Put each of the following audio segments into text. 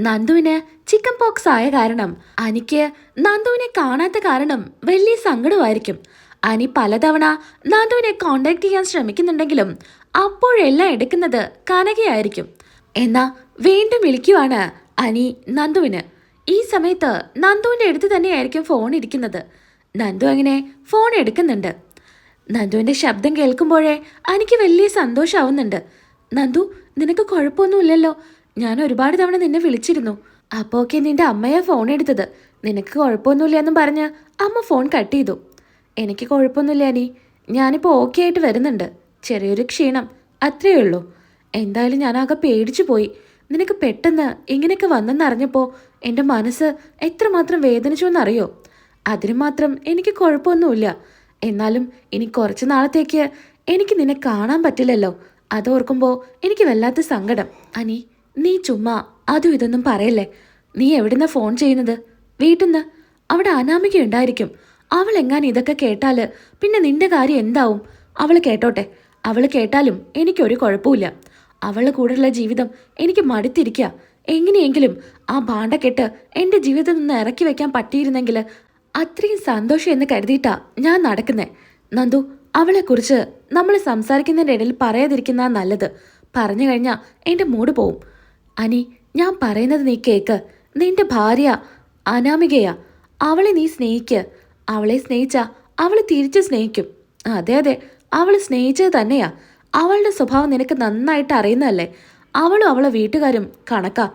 നന്ദുവിന് chicken pox ആയ കാരണം അനിക്ക് നന്ദുവിനെ കാണാത്ത കാരണം വലിയ സങ്കടമായിരിക്കും. അനി പലതവണ നന്ദുവിനെ കോണ്ടാക്ട് ചെയ്യാൻ ശ്രമിക്കുന്നുണ്ടെങ്കിലും അപ്പോഴെല്ലാം എടുക്കുന്നത് കനകയായിരിക്കും. എന്നാ വീണ്ടും വിളിക്കുവാണ് അനി നന്ദുവിന്. ഈ സമയത്ത് നന്ദുവിന്റെ അടുത്ത് തന്നെയായിരിക്കും ഫോൺ ഇരിക്കുന്നത്. നന്ദു അങ്ങനെ ഫോൺ എടുക്കുന്നുണ്ട്. നന്ദുവിന്റെ ശബ്ദം കേൾക്കുമ്പോഴേ എനിക്ക് വലിയ സന്തോഷമാവുന്നുണ്ട്. നന്ദു, നിനക്ക് കുഴപ്പമൊന്നുമില്ലല്ലോ? ഞാൻ ഒരുപാട് തവണ നിന്നെ വിളിച്ചിരുന്നു. അപ്പോൾ ഒക്കെ നിന്റെ അമ്മയാ ഫോൺ എടുത്തത്. നിനക്ക് കുഴപ്പമൊന്നുമില്ല എന്നും പറഞ്ഞ് അമ്മ ഫോൺ കട്ട് ചെയ്തു. എനിക്ക് കുഴപ്പമൊന്നുമില്ല അനി, ഞാനിപ്പോൾ ഓക്കെ ആയിട്ട് വരുന്നുണ്ട്. ചെറിയൊരു ക്ഷീണം, അത്രയേ ഉള്ളൂ. എന്തായാലും ഞാനാകെ പേടിച്ചു പോയി. നിനക്ക് പെട്ടെന്ന് ഇങ്ങനെയൊക്കെ വന്നെന്നറിഞ്ഞപ്പോൾ എൻ്റെ മനസ്സ് എത്രമാത്രം വേദനിച്ചു എന്നറിയോ? അതിന് മാത്രം എനിക്ക് കുഴപ്പമൊന്നുമില്ല. എന്നാലും ഇനി കുറച്ച് നാളത്തേക്ക് എനിക്ക് നിന്നെ കാണാൻ പറ്റില്ലല്ലോ. അതോർക്കുമ്പോൾ എനിക്ക് വല്ലാത്ത സങ്കടം. അനി, നീ ചുമ്മാ അതും ഇതൊന്നും പറയല്ലേ. നീ എവിടുന്ന ഫോൺ ചെയ്യുന്നത്? വീട്ടിൽ നിന്ന്. അവിടെ അനാമിക ഉണ്ടായിരിക്കും. അവൾ എങ്ങാനും ഇതൊക്കെ കേട്ടാൽ പിന്നെ നിന്റെ കാര്യം എന്താവും? അവൾ കേട്ടോട്ടെ. അവൾ കേട്ടാലും എനിക്കൊരു കുഴപ്പമില്ല. അവളുടെ കൂടെയുള്ള ജീവിതം എനിക്ക് മടുത്തിരിക്കുക. എങ്ങനെയെങ്കിലും ആ ഭാണ്ഡക്കെട്ട് എൻ്റെ ജീവിതത്തിൽ നിന്ന് ഇറക്കി വെക്കാൻ പറ്റിയിരുന്നെങ്കിൽ അത്രയും സന്തോഷം എന്ന് കരുതിയിട്ടാ ഞാൻ നടക്കുന്നേ. നന്ദു, അവളെക്കുറിച്ച് നമ്മൾ സംസാരിക്കുന്നതിൻ്റെ ഇടയിൽ പറയാതിരിക്കുന്ന നല്ലത്. പറഞ്ഞു കഴിഞ്ഞാൽ എൻ്റെ മൂഡ് പോവും. അനി, ഞാൻ പറയുന്നത് നീ കേക്ക്. നിന്റെ ഭാര്യ അനാമികയാ. അവളെ നീ സ്നേഹിക്ക്. അവളെ സ്നേഹിച്ചാ അവൾ തിരിച്ചു സ്നേഹിക്കും. അതെ അതെ, അവൾ സ്നേഹിച്ചത് തന്നെയാ. അവളുടെ സ്വഭാവം നിനക്ക് നന്നായിട്ട് അറിയുന്നതല്ലേ. അവളും അവളെ വീട്ടുകാരും കണക്കാ.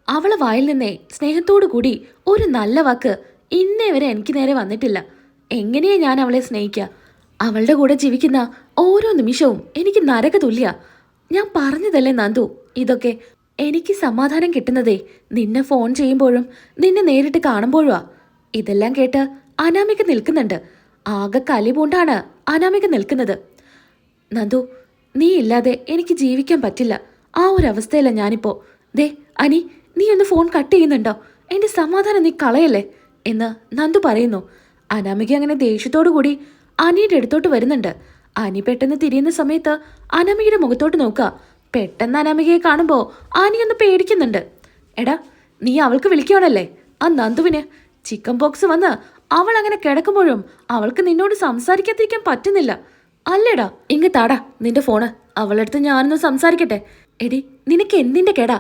അവളെ വായിൽ നിന്നേ സ്നേഹത്തോടു കൂടി ഒരു നല്ല വാക്ക് ഇന്നേ വരെ എനിക്ക് നേരെ വന്നിട്ടില്ല. എങ്ങനെയാ ഞാൻ അവളെ സ്നേഹിക്കുക? അവളുടെ കൂടെ ജീവിക്കുന്ന ഓരോ നിമിഷവും എനിക്ക് നരക തുല്യ. ഞാൻ പറഞ്ഞതല്ലേ നന്ദു ഇതൊക്കെ. എനിക്ക് സമാധാനം കിട്ടുന്നതേ നിന്നെ ഫോൺ ചെയ്യുമ്പോഴും നിന്നെ നേരിട്ട് കാണുമ്പോഴുവാ. ഇതെല്ലാം കേട്ട് അനാമിക നിൽക്കുന്നുണ്ട്. ആകെ കലി പൂണ്ടാണ് അനാമിക നിൽക്കുന്നത്. നന്ദു, നീ ഇല്ലാതെ എനിക്ക് ജീവിക്കാൻ പറ്റില്ല. ആ ഒരു അവസ്ഥയല്ല ഞാനിപ്പോ. ദേ അനി, നീ ഒന്ന് ഫോൺ കട്ട് ചെയ്യുന്നുണ്ടോ? എൻ്റെ സമാധാനം നീ കളയല്ലേ എന്ന് നന്ദു പറയുന്നു. അനാമിക അങ്ങനെ ദേഷ്യത്തോടു കൂടി അനിയുടെ അടുത്തോട്ട് വരുന്നുണ്ട്. അനി പെട്ടെന്ന് തിരിയുന്ന സമയത്ത് അനാമികയുടെ മുഖത്തോട്ട് നോക്കുക. പെട്ടെന്ന് അനാമികയെ കാണുമ്പോൾ അനി ഒന്ന് പേടിക്കുന്നുണ്ട്. എടാ, നീ അവൾക്ക് വിളിക്കുകയാണല്ലേ ആ നന്ദുവിന്? ചിക്കൻ പോക്സ് വന്ന് അവൾ അങ്ങനെ കിടക്കുമ്പോഴും അവൾക്ക് നിന്നോട് സംസാരിക്കാതിരിക്കാൻ പറ്റുന്നില്ല അല്ലേടാ? ഇങ്ങ് താടാ നിന്റെ ഫോണ്. അവളടുത്ത് ഞാനൊന്ന് സംസാരിക്കട്ടെ. എടി, നിനക്ക് എന്തിന്റെ കേടാ?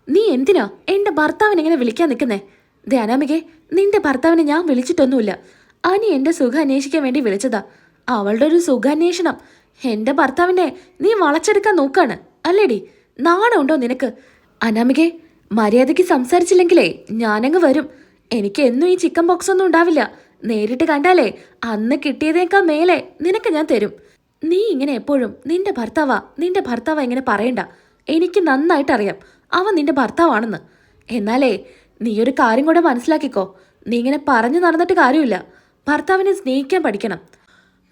നീ എന്തിനാ എൻ്റെ ഭർത്താവിനെ എങ്ങനെ വിളിക്കാൻ നിൽക്കുന്നേ? ദേ അനാമികെ, നിന്റെ ഭർത്താവിനെ ഞാൻ വിളിച്ചിട്ടൊന്നുമില്ല. അനി എൻ്റെ സുഖം അന്വേഷിക്കാൻ വേണ്ടി വിളിച്ചതാ. അവളുടെ ഒരു സുഖാന്വേഷണം. എൻ്റെ ഭർത്താവിനെ നീ വളച്ചെടുക്കാൻ നോക്കാണ് അല്ലേടി? നാണമുണ്ടോ നിനക്ക്? അനാമികെ, മര്യാദയ്ക്ക് സംസാരിച്ചില്ലെങ്കിലേ ഞാനങ്ങ് വരും. എനിക്ക് എന്നും ഈ ചിക്കൻ ബോക്സ് ഒന്നും ഉണ്ടാവില്ല. നേരിട്ട് കണ്ടാലേ അന്ന് കിട്ടിയതേക്കാൾ മേലെ നിനക്ക് ഞാൻ തരും. നീ ഇങ്ങനെ എപ്പോഴും നിന്റെ ഭർത്താവാ ഇങ്ങനെ പറയണ്ട. എനിക്ക് നന്നായിട്ടറിയാം അവൻ നിന്റെ ഭർത്താവാണെന്ന്. എന്നാലേ നീ ഒരു കാര്യം കൂടെ മനസ്സിലാക്കിക്കോ. നീ ഇങ്ങനെ പറഞ്ഞു നടന്നിട്ട് കാര്യമില്ല. ഭർത്താവിനെ സ്നേഹിക്കാൻ പഠിക്കണം.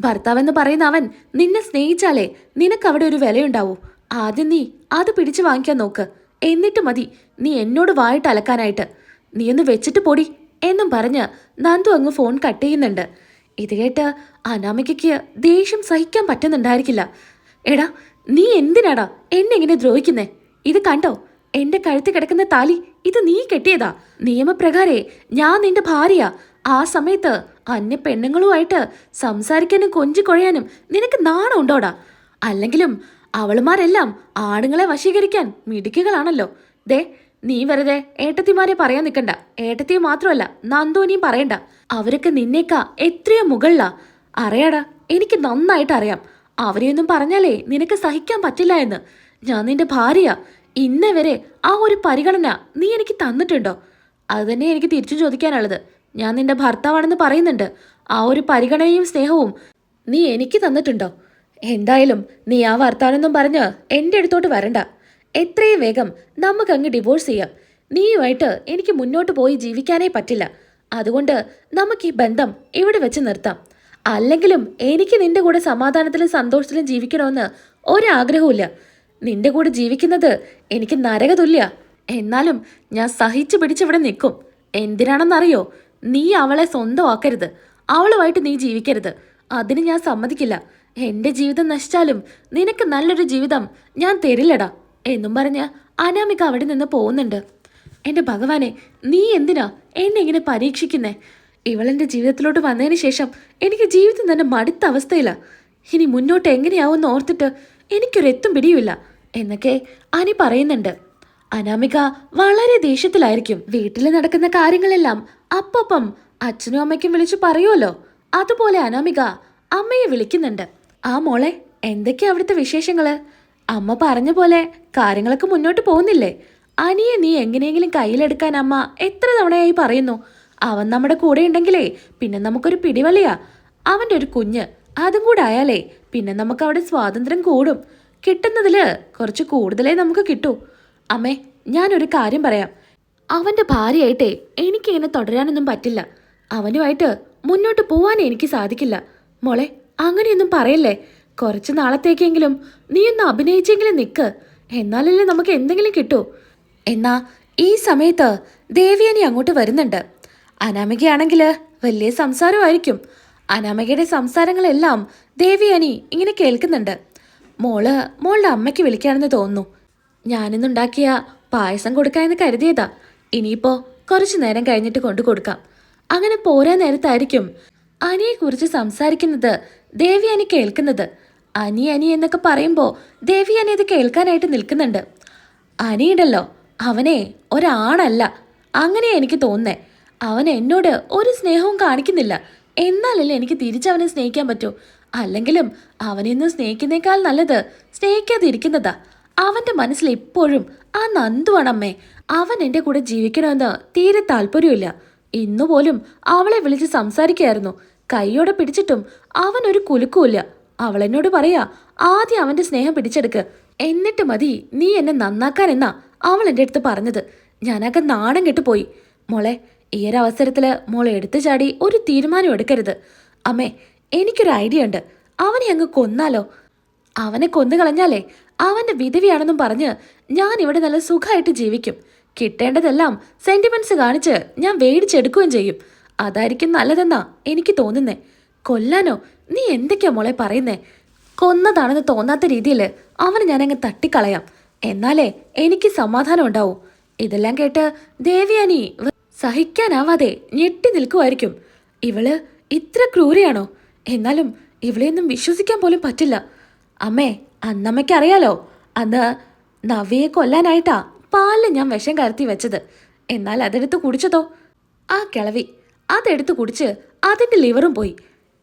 ഭർത്താവെന്ന് പറയുന്ന അവൻ നിന്നെ സ്നേഹിച്ചാലേ നിനക്ക് അവിടെ ഒരു വിലയുണ്ടാവൂ. ആദ്യം നീ അത് പിടിച്ചു വാങ്ങിക്കാൻ നോക്ക്. എന്നിട്ട് മതി നീ എന്നോട് വായിട്ട് അലക്കാനായിട്ട്. നീ ഒന്ന് വെച്ചിട്ട് പൊടി എന്നും പറഞ്ഞ് നന്ദു അങ്ങ് ഫോൺ കട്ട് ചെയ്യുന്നുണ്ട്. ഇത് കേട്ട് അനാമികയ്ക്ക് ദേഷ്യം സഹിക്കാൻ പറ്റുന്നുണ്ടായിരിക്കില്ല. എടാ, നീ എന്തിനാടാ എന്നെ ഇങ്ങനെ ദ്രോഹിക്കുന്നേ? ഇത് കണ്ടോ, എന്റെ കഴുത്ത് കിടക്കുന്ന താലി ഇത് നീ കെട്ടിയതാ. നിയമപ്രകാരേ ഞാൻ നിന്റെ ഭാര്യയാ. ആ സമയത്ത് അന്യ പെണ്ണുങ്ങളുമായിട്ട് സംസാരിക്കാനും കൊഞ്ചിക്കൊഴയാനും നിനക്ക് നാണം ഉണ്ടോടാ? അല്ലെങ്കിലും അവളുമാരെല്ലാം ആണുങ്ങളെ വശീകരിക്കാൻ മിടുക്കുകളാണല്ലോ. ദേ, നീ വെറുതെ ഏട്ടത്തിമാരെ പറയാൻ നിൽക്കണ്ട. ഏട്ടത്തിയെ മാത്രമല്ല നന്ദോനിയും പറയണ്ട. അവരൊക്കെ നിന്നേക്കാ എത്രയോ മുകളിലാ. അറിയാടാ, എനിക്ക് നന്നായിട്ട് അറിയാം. അവരെയൊന്നും പറഞ്ഞാലേ നിനക്ക് സഹിക്കാൻ പറ്റില്ല എന്ന്. ഞാൻ നിന്റെ ഭാര്യയാ. ഇന്നേ വരെ ആ ഒരു പരിഗണന നീ എനിക്ക് തന്നിട്ടുണ്ടോ? അത് തന്നെ എനിക്ക് തിരിച്ചു ചോദിക്കാനുള്ളത്. ഞാൻ നിന്റെ ഭർത്താവാണെന്ന് പറയുന്നുണ്ട്. ആ ഒരു പരിഗണനയും സ്നേഹവും നീ എനിക്ക് തന്നിട്ടുണ്ടോ? എന്തായാലും നീ ആ വർത്താനൊന്നും പറഞ്ഞ് എൻ്റെ അടുത്തോട്ട് വരണ്ട. എത്രയും വേഗം നമുക്കങ്ങ് ഡിവോഴ്സ് ചെയ്യാം. നീയുമായിട്ട് എനിക്ക് മുന്നോട്ട് പോയി ജീവിക്കാനേ പറ്റില്ല. അതുകൊണ്ട് നമുക്ക് ഈ ബന്ധം ഇവിടെ വെച്ച് നിർത്താം. അല്ലെങ്കിലും എനിക്ക് നിന്റെ കൂടെ സമാധാനത്തിലും സന്തോഷത്തിലും ജീവിക്കണമെന്ന് ഒരാഗ്രഹവുമില്ല. നിന്റെ കൂടെ ജീവിക്കുന്നത് എനിക്ക് നരകതുല്യ. എന്നാലും ഞാൻ സഹിച്ചു പിടിച്ചിവിടെ നിൽക്കും. എന്തിനാണെന്നറിയോ? നീ അവളെ സ്വന്തമാക്കരുത്. അവളുമായിട്ട് നീ ജീവിക്കരുത്. അതിന് ഞാൻ സമ്മതിക്കില്ല. എൻ്റെ ജീവിതം നശിച്ചാലും നിനക്ക് നല്ലൊരു ജീവിതം ഞാൻ തരില്ലടാ എന്നും പറഞ്ഞ് അനാമിക അവിടെ നിന്ന് പോകുന്നുണ്ട്. എൻ്റെ ഭഗവാനെ, നീ എന്തിനാ എന്നെ ഇങ്ങനെ പരീക്ഷിക്കുന്നേ? ഇവളെൻ്റെ ജീവിതത്തിലോട്ട് വന്നതിന് ശേഷം എനിക്ക് ജീവിതം തന്നെ മടുത്ത അവസ്ഥയില്ല. ഇനി മുന്നോട്ട് എങ്ങനെയാവുമെന്ന് ഓർത്തിട്ട് എനിക്കൊരെത്തും പിടിയുമില്ല എന്നൊക്കെ അനി പറയുന്നുണ്ട്. അനാമിക വളരെ ദേഷ്യത്തിലായിരിക്കും. വീട്ടിൽ നടക്കുന്ന കാര്യങ്ങളെല്ലാം അപ്പം അച്ഛനും അമ്മയ്ക്കും വിളിച്ചു പറയുമല്ലോ, അതുപോലെ അനാമിക അമ്മയെ വിളിക്കുന്നുണ്ട്. ആ മോളെ, എന്തൊക്കെയാ അവിടുത്തെ വിശേഷങ്ങള്? അമ്മ പറഞ്ഞ പോലെ കാര്യങ്ങളൊക്കെ മുന്നോട്ട് പോകുന്നില്ലേ? അനിയെ നീ എങ്ങനെയെങ്കിലും കയ്യിലെടുക്കാൻ അമ്മ എത്ര തവണയായി പറയുന്നു. അവൻ നമ്മുടെ കൂടെ ഉണ്ടെങ്കിലേ പിന്നെ നമുക്കൊരു പിടിവലിയാ. അവൻ്റെ ഒരു കുഞ്ഞ് അതും കൂടെ ആയാലേ പിന്നെ നമുക്ക് അവിടെ സ്വാതന്ത്ര്യം കൂടും. കിട്ടുന്നതില് കുറച്ച് കൂടുതലേ നമുക്ക് കിട്ടൂ. അമ്മേ, ഞാനൊരു കാര്യം പറയാം. അവൻ്റെ ഭാര്യയായിട്ടേ എനിക്കിങ്ങനെ തുടരാനൊന്നും പറ്റില്ല. അവനുമായിട്ട് മുന്നോട്ട് പോവാനേ എനിക്ക് സാധിക്കില്ല. മോളെ, അങ്ങനെയൊന്നും പറയല്ലേ. കുറച്ച് നാളത്തേക്കെങ്കിലും നീ ഒന്ന് അഭിനയിച്ചെങ്കിലും നിൽക്ക്. എന്നാലല്ലേ നമുക്ക് എന്തെങ്കിലും കിട്ടൂ. എന്നാ ഈ സമയത്ത് ദേവിയാനി അങ്ങോട്ട് വരുന്നുണ്ട്. അനാമികയാണെങ്കിൽ വലിയ സംസാരമായിരിക്കും. അനാമികയുടെ സംസാരങ്ങളെല്ലാം ദേവിയാനി ഇങ്ങനെ കേൾക്കുന്നുണ്ട്. മോളുടെ അമ്മയ്ക്ക് വിളിക്കാണെന്ന് തോന്നുന്നു. ഞാനിന്നുണ്ടാക്കിയ പായസം കൊടുക്കാമെന്ന് കരുതിയതാ. ഇനിയിപ്പോൾ കുറച്ചു നേരം കഴിഞ്ഞിട്ട് കൊണ്ടു കൊടുക്കാം. അങ്ങനെ പോരാ നേരത്തായിരിക്കും അനിയെക്കുറിച്ച് സംസാരിക്കുന്നത് ദേവിയാനി കേൾക്കുന്നത്. അനി അനി എന്നൊക്കെ പറയുമ്പോൾ ദേവിയാനി ഇത് കേൾക്കാനായിട്ട് നിൽക്കുന്നുണ്ട്. അനിയുണ്ടല്ലോ, അവനെ ഒരാണല്ല. അങ്ങനെയാ എനിക്ക് തോന്നുന്നേ. അവൻ എന്നോട് ഒരു സ്നേഹവും കാണിക്കുന്നില്ല. എന്നാലല്ലേ എനിക്ക് തിരിച്ചവനെ സ്നേഹിക്കാൻ പറ്റൂ. അല്ലെങ്കിലും അവനെയൊന്നും സ്നേഹിക്കുന്നേക്കാൾ നല്ലത് സ്നേഹിക്കാതിരിക്കുന്നതാ. അവൻ്റെ മനസ്സിൽ ഇപ്പോഴും ആ നന്ദുവാണമ്മേ. അവൻ എൻ്റെ കൂടെ ജീവിക്കണമെന്ന് തീരെ താല്പര്യമില്ല. ഇന്നുപോലും അവളെ വിളിച്ച് സംസാരിക്കുകയായിരുന്നു. കൈയോടെ പിടിച്ചിട്ടും അവൻ ഒരു കുലുക്കുമില്ല. അവളെന്നോട് പറയാ, ആദ്യം അവൻ്റെ സ്നേഹം പിടിച്ചെടുക്ക്, എന്നിട്ട് മതി നീ എന്നെ നന്നാക്കാൻ അവൾ എൻ്റെ അടുത്ത് പറഞ്ഞത്. ഞാനൊക്കെ നാണം കെട്ടുപോയി. മോളെ, ഈ ഒരു അവസരത്തിൽ മോളെ എടുത്തു ചാടി ഒരു തീരുമാനം എടുക്കരുത്. അമ്മേ, എനിക്കൊരു ഐഡിയ ഉണ്ട്. അവനെ അങ്ങ് കൊന്നാലോ? അവനെ കൊന്നു കളഞ്ഞാലേ അവൻ്റെ വിധവിയാണെന്നും പറഞ്ഞ് ഞാൻ ഇവിടെ നല്ല സുഖമായിട്ട് ജീവിക്കും. കിട്ടേണ്ടതെല്ലാം സെന്റിമെന്റ്സ് കാണിച്ച് ഞാൻ വേടിച്ചെടുക്കുകയും ചെയ്യും. അതായിരിക്കും നല്ലതെന്നാ എനിക്ക് തോന്നുന്നേ. കൊല്ലാനോ? നീ എന്തൊക്കെയാ മോളെ പറയുന്നേ? കൊന്നതാണെന്ന് തോന്നാത്ത രീതിയിൽ അവനെ ഞാനങ്ങ് തട്ടിക്കളയാം. എന്നാലേ എനിക്ക് സമാധാനം ഉണ്ടാവൂ. ഇതെല്ലാം കേട്ട് ദേവിയാനി സഹിക്കാനാവാതെ ഞെട്ടി നിൽക്കുമായിരിക്കും. ഇവള് ഇത്ര ക്രൂരയാണോ? എന്നാലും ഇവളെയൊന്നും വിശ്വസിക്കാൻ പോലും പറ്റില്ല. അമ്മേ, അന്നമ്മയ്ക്കറിയാലോ, അന്ന് നവ്യയെ കൊല്ലാനായിട്ടാ പാലിൽ ഞാൻ വിഷം കലർത്തി വെച്ചത്. എന്നാൽ അതെടുത്ത് കുടിച്ചതോ? ആ കിളവി അതെടുത്ത് കുടിച്ച് അതിൻ്റെ ലിവറും പോയി.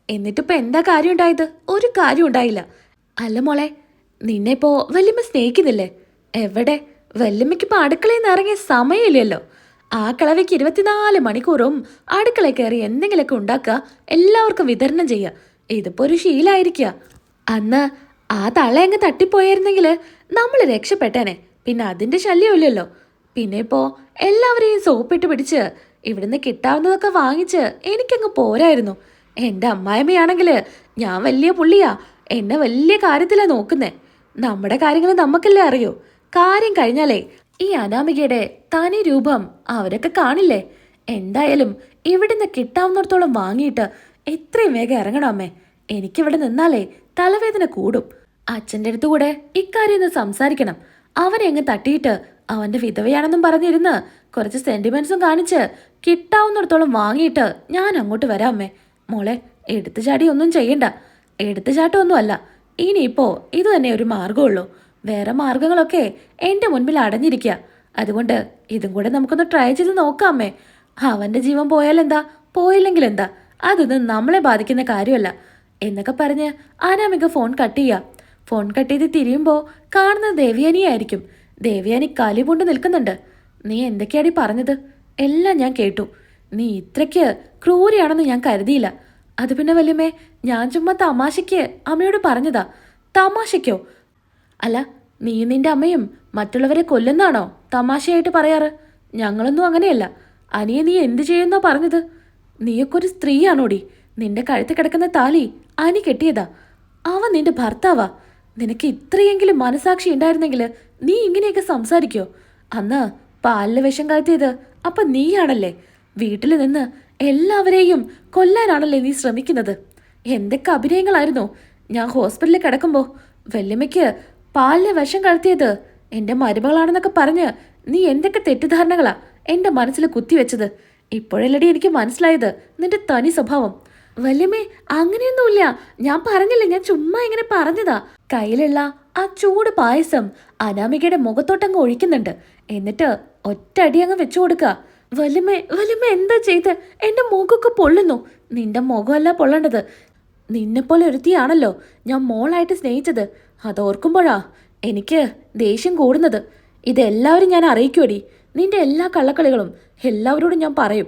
എന്നിട്ടിപ്പോൾ എന്താ കാര്യം ഉണ്ടായത്? ഒരു കാര്യം ഉണ്ടായില്ല. അല്ല മോളെ, നിന്നെ ഇപ്പോൾ വല്യമ്മ സ്നേഹിക്കുന്നില്ലേ? എവിടെ? വല്യമ്മയ്ക്കിപ്പോൾ അടുക്കളയിൽ നിന്ന് ഇറങ്ങിയ സമയമില്ലല്ലോ. ആ കിളവിക്ക് 24 മണിക്കൂറും അടുക്കളയിൽ കയറി എന്തെങ്കിലുമൊക്കെ ഉണ്ടാക്കുക, എല്ലാവർക്കും വിതരണം ചെയ്യുക. ഇതിപ്പോൾ ഒരു ശീലമായിരിക്കുക. അന്ന് ആ തള്ളയങ്ങ് തട്ടിപ്പോയായിരുന്നെങ്കിൽ നമ്മൾ രക്ഷപ്പെട്ടേനെ. പിന്നെ അതിൻ്റെ ശല്യമില്ലല്ലോ. പിന്നെ ഇപ്പോൾ എല്ലാവരെയും സോപ്പിട്ട് പിടിച്ച് ഇവിടുന്ന് കിട്ടാവുന്നതൊക്കെ വാങ്ങിച്ച് എനിക്കങ്ങ് പോരായിരുന്നു. എൻ്റെ അമ്മായിമ്മയാണെങ്കിൽ ഞാൻ വലിയ പുള്ളിയാ, എന്നെ വലിയ കാര്യത്തിലാണ് നോക്കുന്നേ. നമ്മുടെ കാര്യങ്ങൾ നമുക്കല്ലേ അറിയൂ. കാര്യം കഴിഞ്ഞാലേ ഈ അനാമികയുടെ തനി രൂപം അവരൊക്കെ കാണില്ലേ? എന്തായാലും ഇവിടുന്ന് കിട്ടാവുന്നിടത്തോളം വാങ്ങിയിട്ട് എത്രയും വേഗം ഇറങ്ങണം അമ്മേ. എനിക്കിവിടെ നിന്നാലേ തലവേദന കൂടും. അച്ഛൻ്റെ അടുത്ത് കൂടെ ഇക്കാര്യം ഒന്ന് സംസാരിക്കണം. അവനെ അങ്ങ് തട്ടിയിട്ട് അവൻ്റെ വിധവയാണെന്നും പറഞ്ഞിരുന്ന് കുറച്ച് സെന്റിമെന്റ്സും കാണിച്ച് കിട്ടാവുന്നിടത്തോളം വാങ്ങിയിട്ട് ഞാൻ അങ്ങോട്ട് വരാം അമ്മേ. മോളെ, എടുത്തു ചാടി ഒന്നും ചെയ്യണ്ട. എടുത്തു ചാട്ടമൊന്നുമല്ല. ഇനിയിപ്പോൾ ഇത് തന്നെ ഒരു മാർഗമുള്ളൂ. വേറെ മാർഗങ്ങളൊക്കെ എൻ്റെ മുൻപിൽ അടഞ്ഞിരിക്കുക. അതുകൊണ്ട് ഇതും കൂടെ നമുക്കൊന്ന് ട്രൈ ചെയ്ത് നോക്കാം അമ്മേ. അവൻ്റെ ജീവൻ പോയാലെന്താ, പോയില്ലെങ്കിൽ എന്താ, അതൊന്നും നമ്മളെ ബാധിക്കുന്ന കാര്യമല്ല എന്നൊക്കെ പറഞ്ഞ് അനാമിക ഫോൺ കട്ട് ചെയ്യുക. ഫോൺ കട്ട് ചെയ്ത് തിരിയുമ്പോൾ കാണുന്നത് ദേവിയാനിയായിരിക്കും. ദേവിയാനി കലിപൂണ്ട് നിൽക്കുന്നുണ്ട്. നീ എന്തൊക്കെയാടി പറഞ്ഞത്? എല്ലാം ഞാൻ കേട്ടു. നീ ഇത്രയ്ക്ക് ക്രൂരിയാണെന്ന് ഞാൻ കരുതിയില്ല. അത് പിന്നെ വല്യമ്മേ, ഞാൻ ചുമ്മാ തമാശയ്ക്ക് അമ്മയോട് പറഞ്ഞതാ. തമാശയ്ക്കോ? അല്ല, നീ നിന്റെ അമ്മയും മറ്റുള്ളവരെ കൊല്ലുന്നാണോ തമാശയായിട്ട് പറയാറ്? ഞങ്ങളൊന്നും അങ്ങനെയല്ല. അനിയെ നീ എന്ത് ചെയ്യുന്നോ പറഞ്ഞത്? നീയൊക്കെ ഒരു സ്ത്രീയാണോടി? നിന്റെ കഴുത്ത് കിടക്കുന്ന താലി അനി കെട്ടിയതാ. അവൻ നിന്റെ ഭർത്താവാ. നിനക്ക് ഇത്രയെങ്കിലും മനസാക്ഷി ഉണ്ടായിരുന്നെങ്കിൽ നീ ഇങ്ങനെയൊക്കെ സംസാരിക്കോ? അന്ന് പാലില് വിഷം കലർത്തിയത് അപ്പം നീയാണല്ലേ? വീട്ടിൽ നിന്ന് എല്ലാവരെയും കൊല്ലാനാണല്ലേ നീ ശ്രമിക്കുന്നത്? എന്തൊക്കെ അഭിനയങ്ങളായിരുന്നു! ഞാൻ ഹോസ്പിറ്റലിൽ കിടക്കുമ്പോൾ വല്യമ്മയ്ക്ക് പാലിലെ വിഷം കലർത്തിയത് എൻ്റെ മരുമകളാണെന്നൊക്കെ പറഞ്ഞ് നീ എന്തൊക്കെ തെറ്റിദ്ധാരണകളാ എന്റെ മനസ്സിൽ കുത്തിവെച്ചത്. ഇപ്പോഴല്ലടി എനിക്ക് മനസ്സിലായത് നിന്റെ തനി സ്വഭാവം. വല്യമ്മേ, അങ്ങനെയൊന്നുമില്ല. ഞാൻ പറഞ്ഞില്ല, ഞാൻ ചുമ്മാ ഇങ്ങനെ പറഞ്ഞതാ. കയ്യിലുള്ള ആ ചൂട് പായസം അനാമികയുടെ മുഖത്തോട്ടങ്ങ് ഒഴിക്കുന്നുണ്ട്. എന്നിട്ട് ഒറ്റയടി അങ്ങ് വെച്ചു കൊടുക്കുക. വല്യമ്മ എന്താ ചെയ്ത്? എന്റെ മുഖമൊക്കെ പൊള്ളുന്നു. നിന്റെ മുഖമല്ല പൊള്ളേണ്ടത്. നിന്നെപ്പോലെ ഒരുത്തിയാണല്ലോ ഞാൻ മോളായിട്ട് സ്നേഹിച്ചത്. അതോർക്കുമ്പോഴാ എനിക്ക് ദേഷ്യം കൂടുന്നത്. ഇതെല്ലാവരും ഞാൻ അറിയിക്കുവടി. നിന്റെ എല്ലാ കള്ളക്കളികളും എല്ലാവരോടും ഞാൻ പറയും.